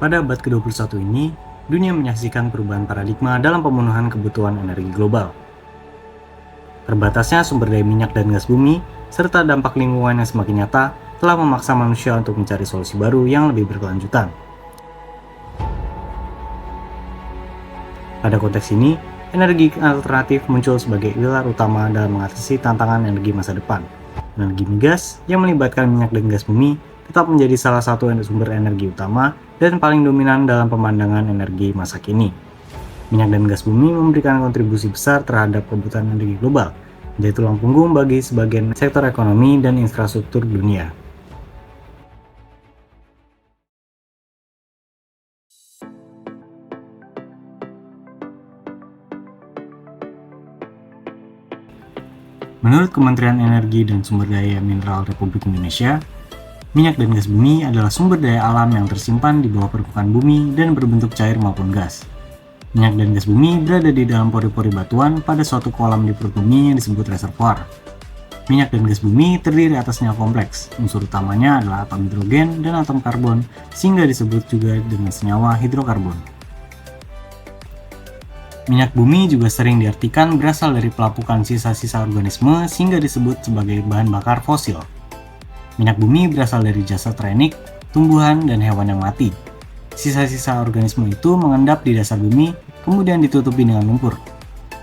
Pada abad ke-21 ini, dunia menyaksikan perubahan paradigma dalam pemenuhan kebutuhan energi global. Terbatasnya sumber daya minyak dan gas bumi, serta dampak lingkungan yang semakin nyata, telah memaksa manusia untuk mencari solusi baru yang lebih berkelanjutan. Pada konteks ini, energi alternatif muncul sebagai pilar utama dalam mengatasi tantangan energi masa depan. Energi migas yang melibatkan minyak dan gas bumi tetap menjadi salah satu sumber energi utama dan paling dominan dalam pemandangan energi masa kini. Minyak dan gas bumi memberikan kontribusi besar terhadap kebutuhan energi global, menjadi tulang punggung bagi sebagian sektor ekonomi dan infrastruktur dunia. Menurut Kementerian Energi dan Sumber Daya Mineral Republik Indonesia, minyak dan gas bumi adalah sumber daya alam yang tersimpan di bawah permukaan bumi dan berbentuk cair maupun gas. Minyak dan gas bumi berada di dalam pori-pori batuan pada suatu kolam di perut bumi yang disebut reservoir. Minyak dan gas bumi terdiri atas senyawa kompleks. Unsur utamanya adalah atom hidrogen dan atom karbon, sehingga disebut juga dengan senyawa hidrokarbon. Minyak bumi juga sering diartikan berasal dari pelapukan sisa-sisa organisme sehingga disebut sebagai bahan bakar fosil. Minyak bumi berasal dari jasad renik, tumbuhan, dan hewan yang mati. Sisa-sisa organisme itu mengendap di dasar bumi, kemudian ditutupi dengan lumpur.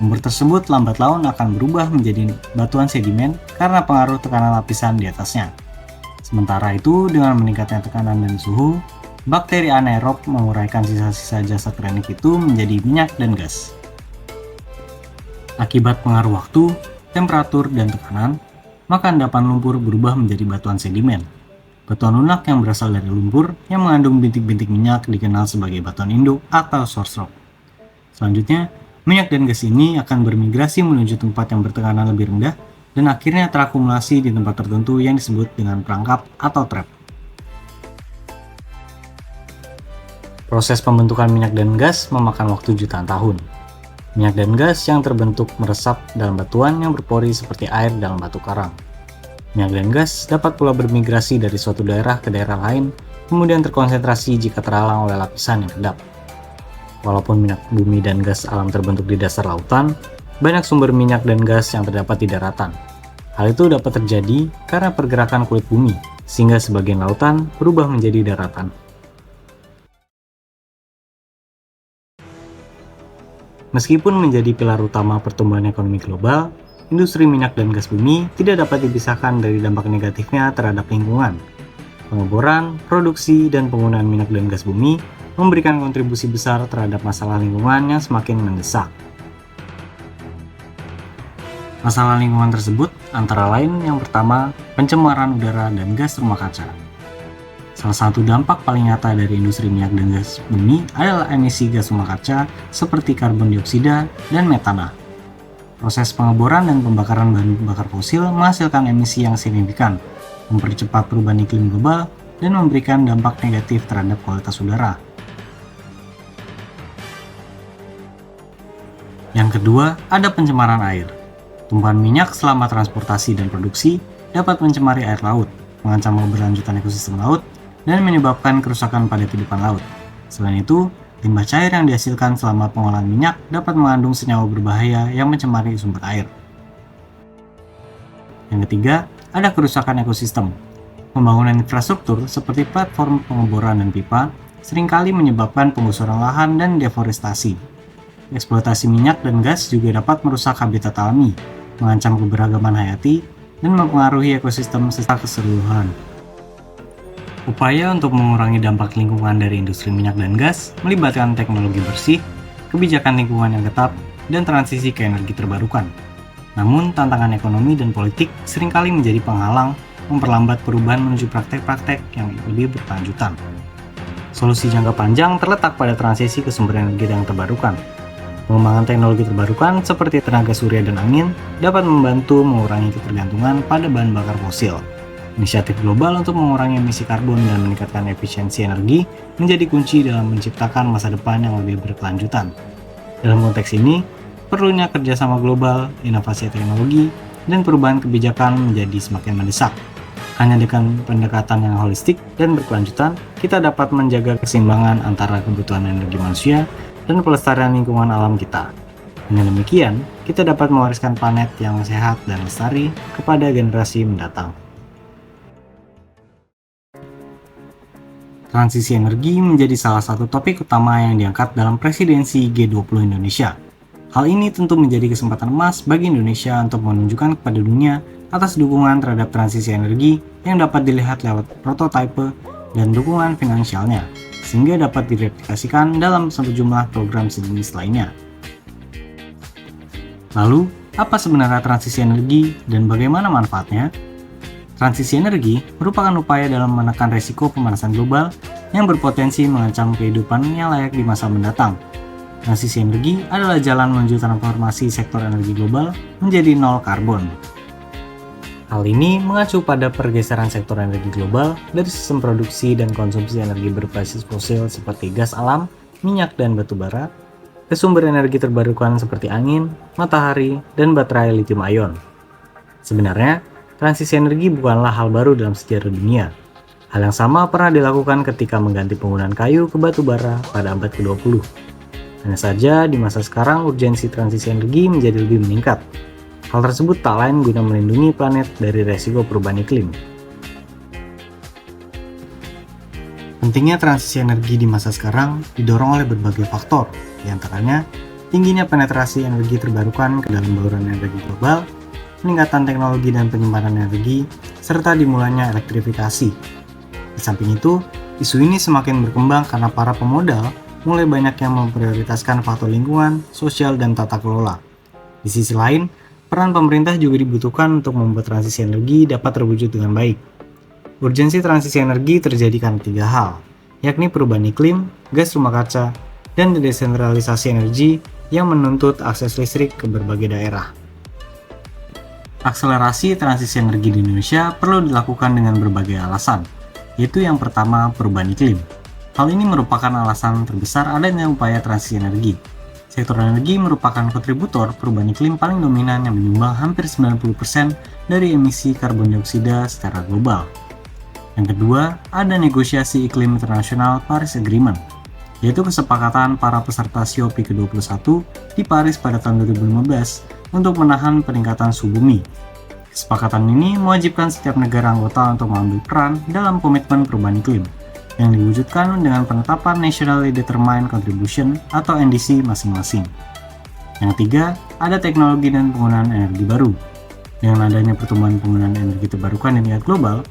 Lumpur tersebut lambat laun akan berubah menjadi batuan sedimen karena pengaruh tekanan lapisan di atasnya. Sementara itu, dengan meningkatnya tekanan dan suhu, bakteri anaerob menguraikan sisa-sisa jasad renik itu menjadi minyak dan gas. Akibat pengaruh waktu, temperatur, dan tekanan, maka endapan lumpur berubah menjadi batuan sedimen. Batuan lunak yang berasal dari lumpur yang mengandung bintik-bintik minyak dikenal sebagai batuan induk atau source rock. Selanjutnya, minyak dan gas ini akan bermigrasi menuju tempat yang bertekanan lebih rendah dan akhirnya terakumulasi di tempat tertentu yang disebut dengan perangkap atau trap. Proses pembentukan minyak dan gas memakan waktu jutaan tahun. Minyak dan gas yang terbentuk meresap dalam batuan yang berpori seperti air dalam batu karang. Minyak dan gas dapat pula bermigrasi dari suatu daerah ke daerah lain, kemudian terkonsentrasi jika terhalang oleh lapisan yang kedap. Walaupun minyak bumi dan gas alam terbentuk di dasar lautan, banyak sumber minyak dan gas yang terdapat di daratan. Hal itu dapat terjadi karena pergerakan kulit bumi, sehingga sebagian lautan berubah menjadi daratan. Meskipun menjadi pilar utama pertumbuhan ekonomi global, industri minyak dan gas bumi tidak dapat dipisahkan dari dampak negatifnya terhadap lingkungan. Pengeboran, produksi, dan penggunaan minyak dan gas bumi memberikan kontribusi besar terhadap masalah lingkungan yang semakin mendesak. Masalah lingkungan tersebut antara lain yang pertama, pencemaran udara dan gas rumah kaca. Salah satu dampak paling nyata dari industri minyak dan gas bumi adalah emisi gas rumah kaca seperti karbon dioksida dan metana. Proses pengeboran dan pembakaran bahan bakar fosil menghasilkan emisi yang signifikan, mempercepat perubahan iklim global, dan memberikan dampak negatif terhadap kualitas udara. Yang kedua, ada pencemaran air. Tumpahan minyak selama transportasi dan produksi dapat mencemari air laut, mengancam keberlanjutan ekosistem laut, dan menyebabkan kerusakan pada kehidupan laut. Selain itu, limbah cair yang dihasilkan selama pengolahan minyak dapat mengandung senyawa berbahaya yang mencemari sumber air. Yang ketiga, ada kerusakan ekosistem. Pembangunan infrastruktur seperti platform pengeboran dan pipa seringkali menyebabkan penggusuran lahan dan deforestasi. Eksploitasi minyak dan gas juga dapat merusak habitat alami, mengancam keberagaman hayati, dan mempengaruhi ekosistem secara keseluruhan. Upaya untuk mengurangi dampak lingkungan dari industri minyak dan gas melibatkan teknologi bersih, kebijakan lingkungan yang ketat, dan transisi ke energi terbarukan. Namun, tantangan ekonomi dan politik seringkali menjadi penghalang memperlambat perubahan menuju praktek-praktek yang lebih berkelanjutan. Solusi jangka panjang terletak pada transisi ke sumber energi yang terbarukan. Pengembangan teknologi terbarukan seperti tenaga surya dan angin dapat membantu mengurangi ketergantungan pada bahan bakar fosil. Inisiatif global untuk mengurangi emisi karbon dan meningkatkan efisiensi energi menjadi kunci dalam menciptakan masa depan yang lebih berkelanjutan. Dalam konteks ini, perlunya kerjasama global, inovasi teknologi, dan perubahan kebijakan menjadi semakin mendesak. Hanya dengan pendekatan yang holistik dan berkelanjutan, kita dapat menjaga keseimbangan antara kebutuhan energi manusia dan pelestarian lingkungan alam kita. Dengan demikian, kita dapat mewariskan planet yang sehat dan lestari kepada generasi mendatang. Transisi energi menjadi salah satu topik utama yang diangkat dalam presidensi G20 Indonesia. Hal ini tentu menjadi kesempatan emas bagi Indonesia untuk menunjukkan kepada dunia atas dukungan terhadap transisi energi yang dapat dilihat lewat prototipe dan dukungan finansialnya, sehingga dapat direplikasikan dalam sejumlah program sejenis lainnya. Lalu, apa sebenarnya transisi energi dan bagaimana manfaatnya? Transisi energi merupakan upaya dalam menekan risiko pemanasan global yang berpotensi mengancam kehidupan yang layak di masa mendatang. Transisi energi adalah jalan menuju transformasi sektor energi global menjadi nol karbon. Hal ini mengacu pada pergeseran sektor energi global dari sistem produksi dan konsumsi energi berbasis fosil seperti gas alam, minyak, dan batu bara, ke sumber energi terbarukan seperti angin, matahari, dan baterai lithium ion. Sebenarnya, transisi energi bukanlah hal baru dalam sejarah dunia. Hal yang sama pernah dilakukan ketika mengganti penggunaan kayu ke batu bara pada abad ke-20. Hanya saja, di masa sekarang urgensi transisi energi menjadi lebih meningkat. Hal tersebut tak lain guna melindungi planet dari resiko perubahan iklim. Pentingnya transisi energi di masa sekarang didorong oleh berbagai faktor, di antaranya tingginya penetrasi energi terbarukan ke dalam baluran energi global, peningkatan teknologi dan penyimpanan energi, serta dimulainya elektrifikasi. Di samping itu, isu ini semakin berkembang karena para pemodal mulai banyak yang memprioritaskan faktor lingkungan, sosial, dan tata kelola. Di sisi lain, peran pemerintah juga dibutuhkan untuk membuat transisi energi dapat terwujud dengan baik. Urgensi transisi energi terjadi karena 3 hal, yakni perubahan iklim, gas rumah kaca, dan desentralisasi energi yang menuntut akses listrik ke berbagai daerah. Akselerasi transisi energi di Indonesia perlu dilakukan dengan berbagai alasan, yaitu yang pertama perubahan iklim. Hal ini merupakan alasan terbesar adanya upaya transisi energi. Sektor energi merupakan kontributor perubahan iklim paling dominan yang menyumbang hampir 90% dari emisi karbon dioksida secara global. Yang kedua, ada negosiasi iklim internasional Paris Agreement, yaitu kesepakatan para peserta COP ke-21 di Paris pada tahun 2015 untuk menahan peningkatan suhu bumi. Kesepakatan ini mewajibkan setiap negara anggota untuk mengambil peran dalam komitmen perubahan iklim, yang diwujudkan dengan penetapan Nationally Determined Contribution atau NDC masing-masing. Yang ketiga, ada teknologi dan penggunaan energi baru. Dengan adanya pertumbuhan penggunaan energi terbarukan di tingkat global,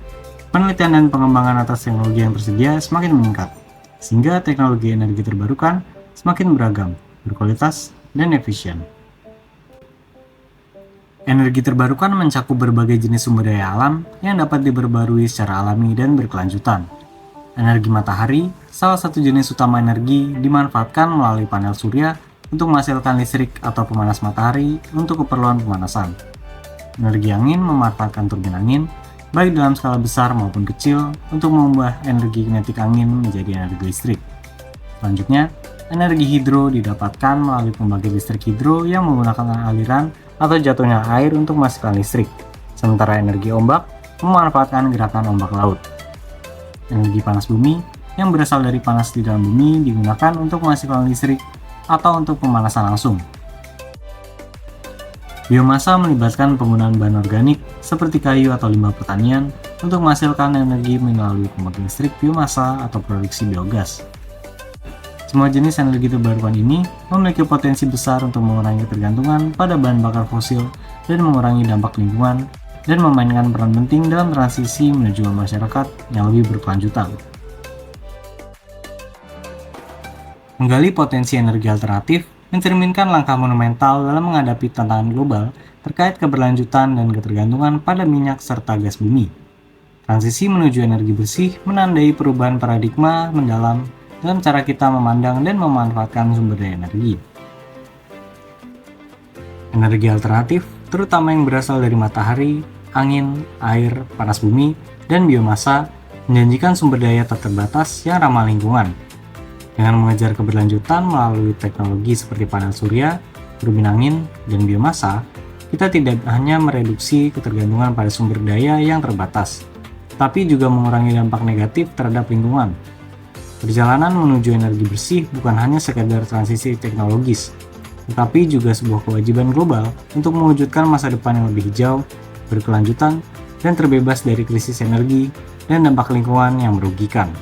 penelitian dan pengembangan atas teknologi yang tersedia semakin meningkat, sehingga teknologi energi terbarukan semakin beragam, berkualitas, dan efisien. Energi terbarukan mencakup berbagai jenis sumber daya alam yang dapat diperbarui secara alami dan berkelanjutan. Energi matahari, salah satu jenis utama energi, dimanfaatkan melalui panel surya untuk menghasilkan listrik atau pemanas matahari untuk keperluan pemanasan. Energi angin memanfaatkan turbin angin, baik dalam skala besar maupun kecil, untuk mengubah energi kinetik angin menjadi energi listrik. Selanjutnya, energi hidro didapatkan melalui pembangkit listrik hidro yang menggunakan aliran atau jatuhnya air untuk menghasilkan listrik, sementara energi ombak memanfaatkan gerakan ombak laut. Energi panas bumi yang berasal dari panas di dalam bumi digunakan untuk menghasilkan listrik atau untuk pemanasan langsung. Biomasa melibatkan penggunaan bahan organik seperti kayu atau limbah pertanian untuk menghasilkan energi melalui pembangkit listrik biomasa atau produksi biogas. Semua jenis energi terbarukan ini memiliki potensi besar untuk mengurangi ketergantungan pada bahan bakar fosil dan mengurangi dampak lingkungan, dan memainkan peran penting dalam transisi menuju masyarakat yang lebih berkelanjutan. Menggali potensi energi alternatif mencerminkan langkah monumental dalam menghadapi tantangan global terkait keberlanjutan dan ketergantungan pada minyak serta gas bumi. Transisi menuju energi bersih menandai perubahan paradigma mendalam dalam cara kita memandang dan memanfaatkan sumber daya energi. Energi alternatif, terutama yang berasal dari matahari, angin, air, panas bumi, dan biomasa, menjanjikan sumber daya tak terbatas yang ramah lingkungan. Dengan mengejar keberlanjutan melalui teknologi seperti panel surya, turbin angin, dan biomasa, kita tidak hanya mereduksi ketergantungan pada sumber daya yang terbatas, tapi juga mengurangi dampak negatif terhadap lingkungan. Perjalanan menuju energi bersih bukan hanya sekadar transisi teknologis, tetapi juga sebuah kewajiban global untuk mewujudkan masa depan yang lebih hijau, berkelanjutan, dan terbebas dari krisis energi dan dampak lingkungan yang merugikan.